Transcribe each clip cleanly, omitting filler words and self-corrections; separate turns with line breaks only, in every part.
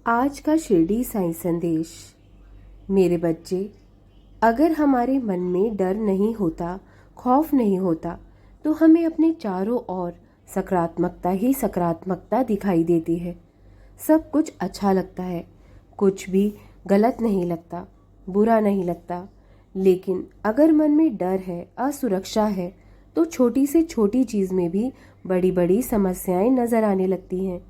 आज का शिरडी साईं संदेश। मेरे बच्चे, अगर हमारे मन में डर नहीं होता, खौफ नहीं होता, तो हमें अपने चारों ओर सकारात्मकता ही सकारात्मकता दिखाई देती है। सब कुछ अच्छा लगता है, कुछ भी गलत नहीं लगता, बुरा नहीं लगता। लेकिन अगर मन में डर है, असुरक्षा है, तो छोटी से छोटी चीज़ में भी बड़ी बड़ी समस्याएं नजर आने लगती हैं।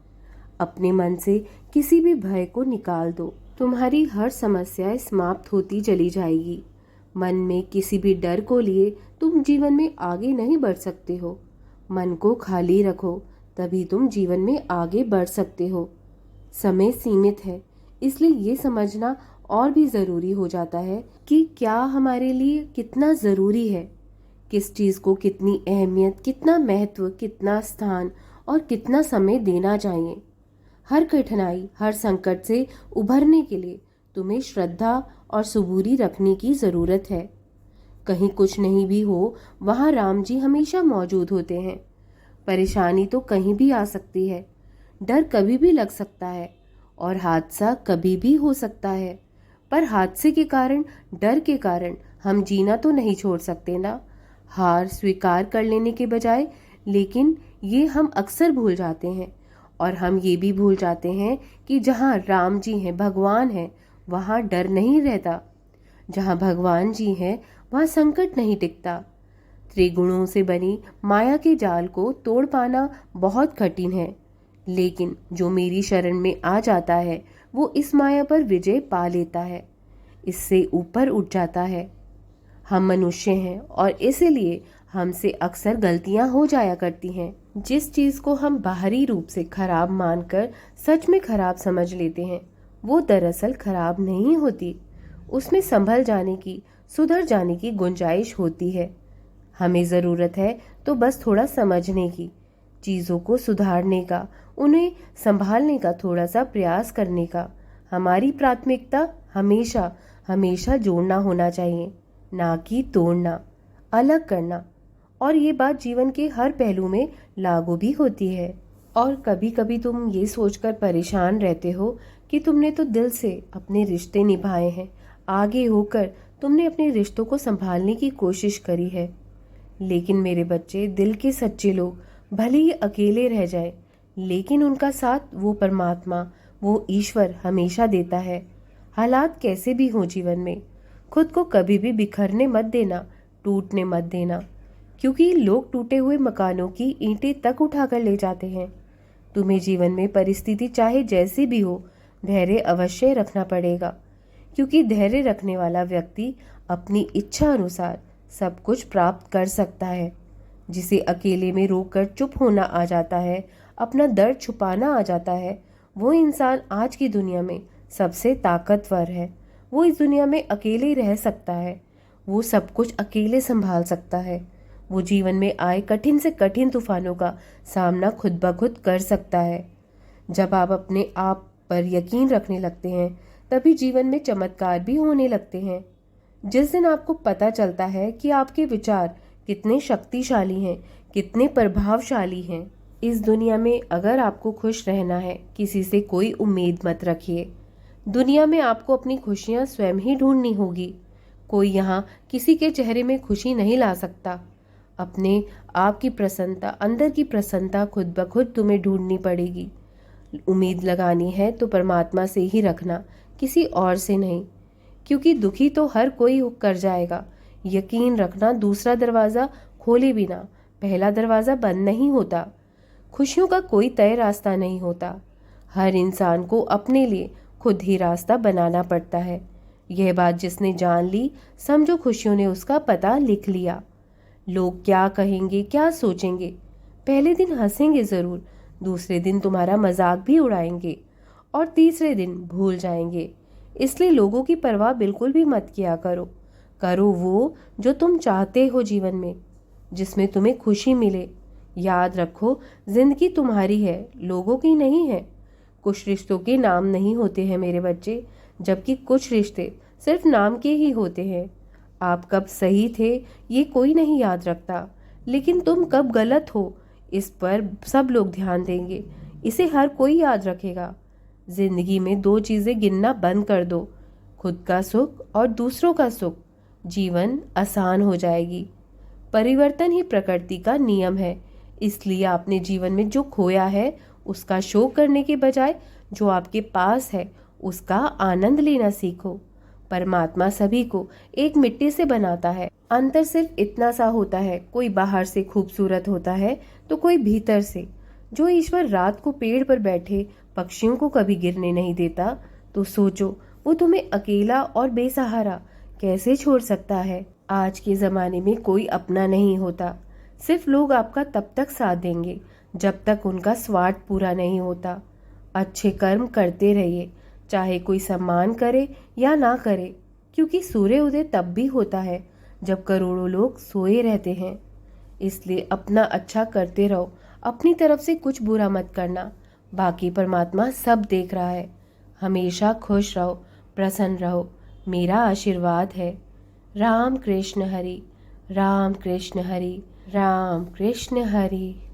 अपने मन से किसी भी भय को निकाल दो, तुम्हारी हर समस्या समाप्त होती चली जाएगी। मन में किसी भी डर को लिए तुम जीवन में आगे नहीं बढ़ सकते हो। मन को खाली रखो, तभी तुम जीवन में आगे बढ़ सकते हो। समय सीमित है, इसलिए ये समझना और भी ज़रूरी हो जाता है कि क्या हमारे लिए कितना ज़रूरी है, किस चीज़ को कितनी अहमियत, कितना महत्व, कितना स्थान और कितना समय देना चाहिए। हर कठिनाई, हर संकट से उभरने के लिए तुम्हें श्रद्धा और सबूरी रखने की ज़रूरत है। कहीं कुछ नहीं भी हो, वहाँ राम जी हमेशा मौजूद होते हैं। परेशानी तो कहीं भी आ सकती है, डर कभी भी लग सकता है और हादसा कभी भी हो सकता है। पर हादसे के कारण, डर के कारण हम जीना तो नहीं छोड़ सकते ना। हार स्वीकार कर लेने के बजाय, लेकिन ये हम अक्सर भूल जाते हैं। और हम ये भी भूल जाते हैं कि जहाँ राम जी हैं, भगवान हैं, वहाँ डर नहीं रहता। जहाँ भगवान जी हैं, वहाँ संकट नहीं टिकता। त्रिगुणों से बनी माया के जाल को तोड़ पाना बहुत कठिन है, लेकिन जो मेरी शरण में आ जाता है वो इस माया पर विजय पा लेता है, इससे ऊपर उठ जाता है। हम मनुष्य हैं और इसीलिए हमसे अक्सर गलतियां हो जाया करती हैं। जिस चीज़ को हम बाहरी रूप से खराब मानकर सच में खराब समझ लेते हैं, वो दरअसल खराब नहीं होती। उसमें संभल जाने की, सुधर जाने की गुंजाइश होती है। हमें ज़रूरत है तो बस थोड़ा समझने की, चीज़ों को सुधारने का, उन्हें संभालने का थोड़ा सा प्रयास करने का। हमारी प्राथमिकता हमेशा हमेशा जोड़ना होना चाहिए, ना कि तोड़ना, अलग करना। और ये बात जीवन के हर पहलू में लागू भी होती है। और कभी कभी तुम ये सोचकर परेशान रहते हो कि तुमने तो दिल से अपने रिश्ते निभाए हैं, आगे होकर तुमने अपने रिश्तों को संभालने की कोशिश करी है। लेकिन मेरे बच्चे, दिल के सच्चे लोग भले ही अकेले रह जाए, लेकिन उनका साथ वो परमात्मा, वो ईश्वर हमेशा देता है। हालात कैसे भी हों जीवन में, खुद को कभी भी बिखरने मत देना, टूटने मत देना, क्योंकि लोग टूटे हुए मकानों की ईंटें तक उठाकर ले जाते हैं। तुम्हें जीवन में परिस्थिति चाहे जैसी भी हो, धैर्य अवश्य रखना पड़ेगा, क्योंकि धैर्य रखने वाला व्यक्ति अपनी इच्छा अनुसार सब कुछ प्राप्त कर सकता है। जिसे अकेले में रोकर चुप होना आ जाता है, अपना दर्द छुपाना आ जाता है, वो इंसान आज की दुनिया में सबसे ताकतवर है। वो इस दुनिया में अकेले रह सकता है, वो सब कुछ अकेले संभाल सकता है। वो जीवन में आए कठिन से कठिन तूफानों का सामना खुद ब खुद कर सकता है। जब आप अपने आप पर यकीन रखने लगते हैं, तभी जीवन में चमत्कार भी होने लगते हैं। जिस दिन आपको पता चलता है कि आपके विचार कितने शक्तिशाली हैं, कितने प्रभावशाली हैं। इस दुनिया में अगर आपको खुश रहना है, किसी से कोई उम्मीद मत रखिए। दुनिया में आपको अपनी खुशियां स्वयं ही ढूंढनी होगी। कोई यहाँ किसी के चेहरे में खुशी नहीं ला सकता। अपने आप की प्रसन्नता, अंदर की प्रसन्नता खुद ब खुद तुम्हें ढूंढनी पड़ेगी। उम्मीद लगानी है तो परमात्मा से ही रखना, किसी और से नहीं, क्योंकि दुखी तो हर कोई कर जाएगा। यकीन रखना, दूसरा दरवाज़ा खोले बिना पहला दरवाज़ा बंद नहीं होता। खुशियों का कोई तय रास्ता नहीं होता। हर इंसान को अपने लिए खुद ही रास्ता बनाना पड़ता है। यह बात जिसने जान ली, समझो खुशियों ने उसका पता लिख लिया। लोग क्या कहेंगे, क्या सोचेंगे, पहले दिन हंसेंगे ज़रूर, दूसरे दिन तुम्हारा मजाक भी उड़ाएंगे और तीसरे दिन भूल जाएंगे। इसलिए लोगों की परवाह बिल्कुल भी मत किया करो। करो वो जो तुम चाहते हो जीवन में, जिसमें तुम्हें खुशी मिले। याद रखो, जिंदगी तुम्हारी है, लोगों की नहीं है। कुछ रिश्तों के नाम नहीं होते हैं मेरे बच्चे, जबकि कुछ रिश्ते सिर्फ नाम के ही होते हैं। आप कब सही थे ये कोई नहीं याद रखता, लेकिन तुम कब गलत हो इस पर सब लोग ध्यान देंगे। इसे हर कोई याद रखेगा। जिंदगी में दो चीजें गिनना बंद कर दो, खुद का सुख और दूसरों का सुख। जीवन आसान हो जाएगी। परिवर्तन ही प्रकृति का नियम है। इसलिए आपने जीवन में जो खोया है उसका शोक करने के बजाय जो आपके पास है उसका आनंद लेना सीखो। परमात्मा सभी को एक मिट्टी से बनाता है। अंतर सिर्फ इतना सा होता है, कोई बाहर से खूबसूरत होता है तो कोई भीतर से। जो ईश्वर रात को पेड़ पर बैठे पक्षियों को कभी गिरने नहीं देता, तो सोचो वो तुम्हें अकेला और बेसहारा कैसे छोड़ सकता है। आज के जमाने में कोई अपना नहीं होता। सिर्फ लोग आपका तब तक साथ देंगे जब तक उनका स्वार्थ पूरा नहीं होता। अच्छे कर्म करते रहिए, चाहे कोई सम्मान करे या ना करे, क्योंकि सूर्य उदय तब भी होता है जब करोड़ों लोग सोए रहते हैं। इसलिए अपना अच्छा करते रहो, अपनी तरफ से कुछ बुरा मत करना। बाकी परमात्मा सब देख रहा है। हमेशा खुश रहो, प्रसन्न रहो, मेरा आशीर्वाद है। राम कृष्ण हरि, राम कृष्ण हरि, राम कृष्ण हरि।